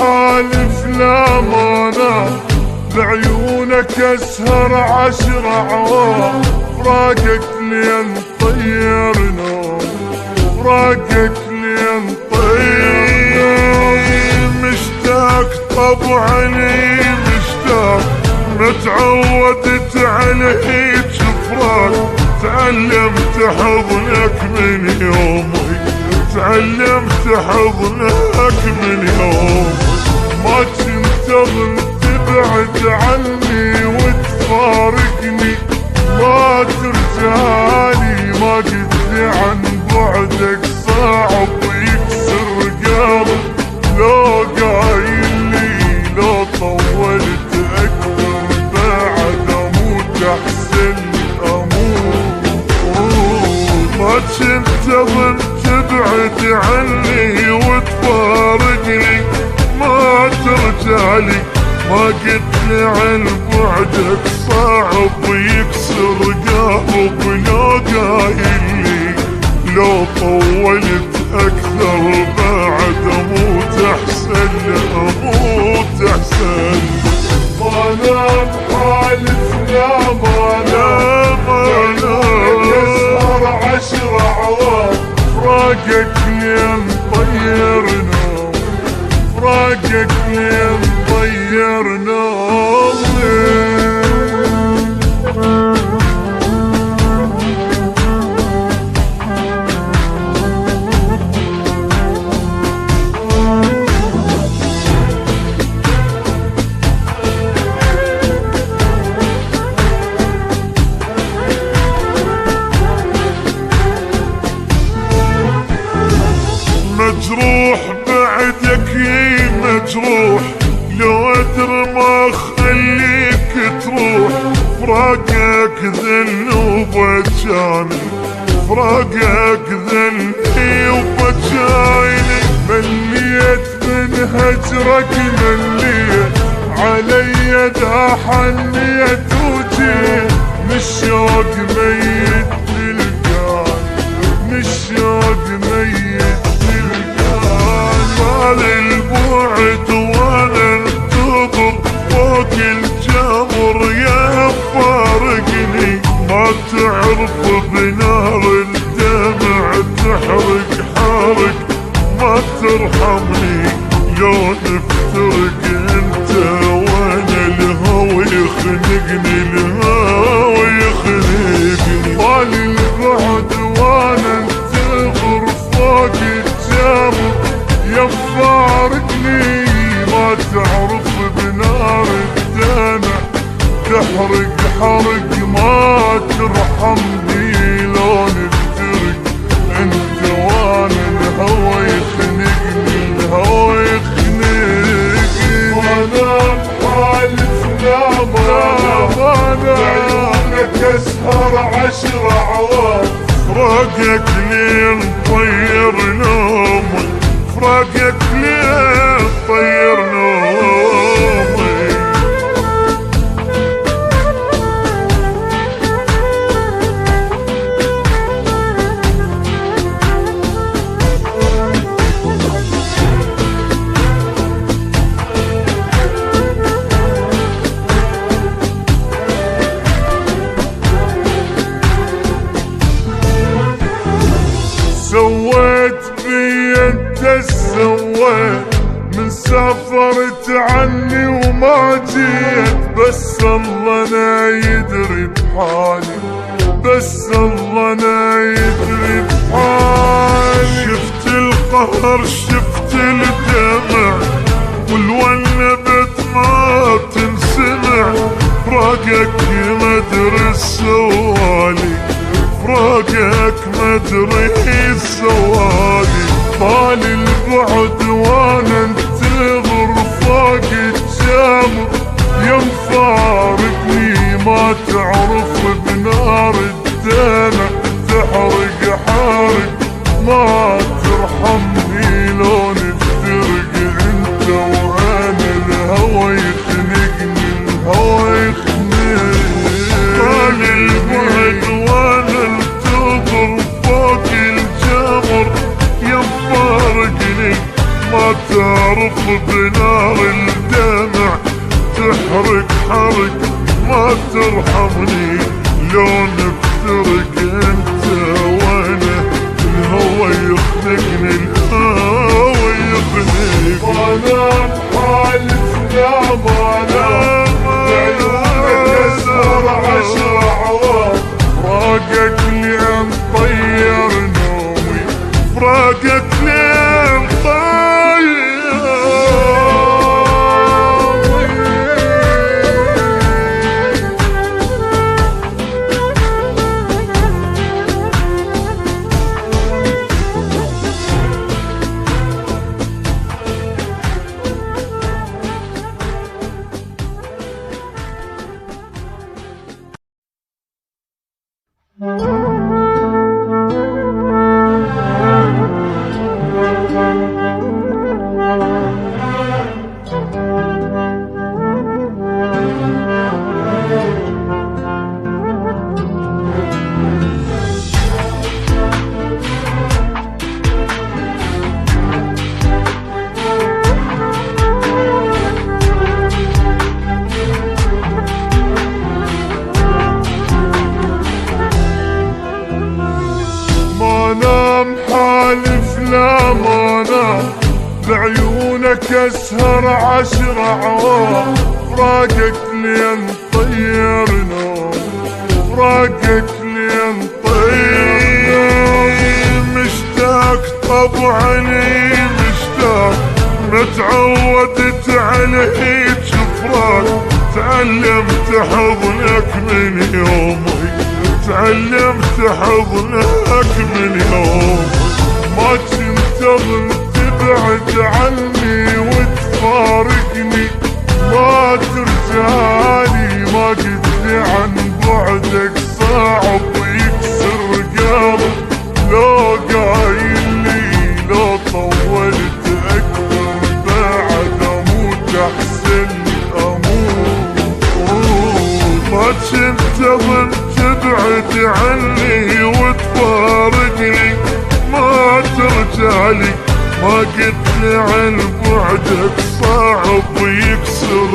حالف لا ما نام بعيونك اسهر 10 عوام، فراقك لين طير نوم، فراقك لين طير نوم. مشتاق طبعني مشتاق، متعودت على هيج فراق، تعلمت حضنك من يومي، تعلمت حضنك من يوم. ما كنت اظن تبعد عني وتفارقني، ما ترجعلي، ما قدري عن بعدك صعب يكسر قلبي. لو قايل لي لو طولت اكثر بعد اموت احسن اموت. ما كنت اظن تبعد عني وتفارقني، ما ترجعلي، ما قدري عن بعدك صعب يكسر قلبي. لو قايل لي لو طولت اكثر بعد اموت احسن اموت احسن. ما نام حالف لا ما نام، يسهر 10 عوام، فراقك لين طير نوم، فراقك لين طير نومي. مجروح بعدك مجروح، لو ادري ما خليك تروح. فراقك ذنوب وجاني، فراقك ذنبي وبجايني. مليت من هجرك مليت، علي دا حنيت وجيت. من الشوق ميت تلقاني، من الشوق ميت مال البعد وانا انتظر فوق الجمر يا فارقني. ما تعرف بنار الدمع تحرق حارق، ما ترحمني لو نفترق انت وانا. الهوى يخنقني، الهوى يخنقني. مال البعد وانا انتظر فوق الجمر يا فارقني. ما تعرف بنار الدمع تحرق حرق، ما ترحمني لو نفترق انت وانا. الهوى يخنقني، الهوى يخنقني. وانا حالف لا ما بعيونك اسهر 10 عوام، فراقك لين طير نومي، فراقك لين طير نومي. سويت بي انت سويت، من سافرت عني وما جيت. بس الله انا يدري بحالي، بس الله انا يدري بحالي. شفت القهر شفت الدمع، والونبت ما تنسمع. فراقك مدري سوالي، فراقك مدري سوالي. طال البعد وانا انتظر فوق الجمر، يا مفارقني ما تعرف بنار الدمع تحرق حارق، ما ترحمني لو نفترق انت وانا، الهوى يخنقني الهوى يخنقني. طال البعد وانا انتظر فوق الجمر، يا مفارقني ما تعرف بنار الدمع تحرق حرق، ما ترحمني لو نفترق انت وانا، الهوى يخنقني الهوى يخنقني. وانا بحالف لا مانا بعيونك اسهر 10 عوام، فراقك لين طير نومي، فراقك لين طير. حالف لا ما نام بعيونك اسهر 10 عوام، فراقك لين طير نوم، فراقك لين طير. مشتاق طبعني مشتاق، متعودت على هيج فراق، تعلمت حضنك من يومي، تعلمت حضنك من يوم. ما كنت اظن تبعد عني وتفارقني، ما ترجعلي، ما قدري عن بعدك صعب يكسر قلب. لو قايل لي لو طولت اكثر بعد اموت احسن اموت. ما كنت اظن تبعد عني وتفارقني، ما ترجعلي، ما قلت لي عن بعدك صعب يكسر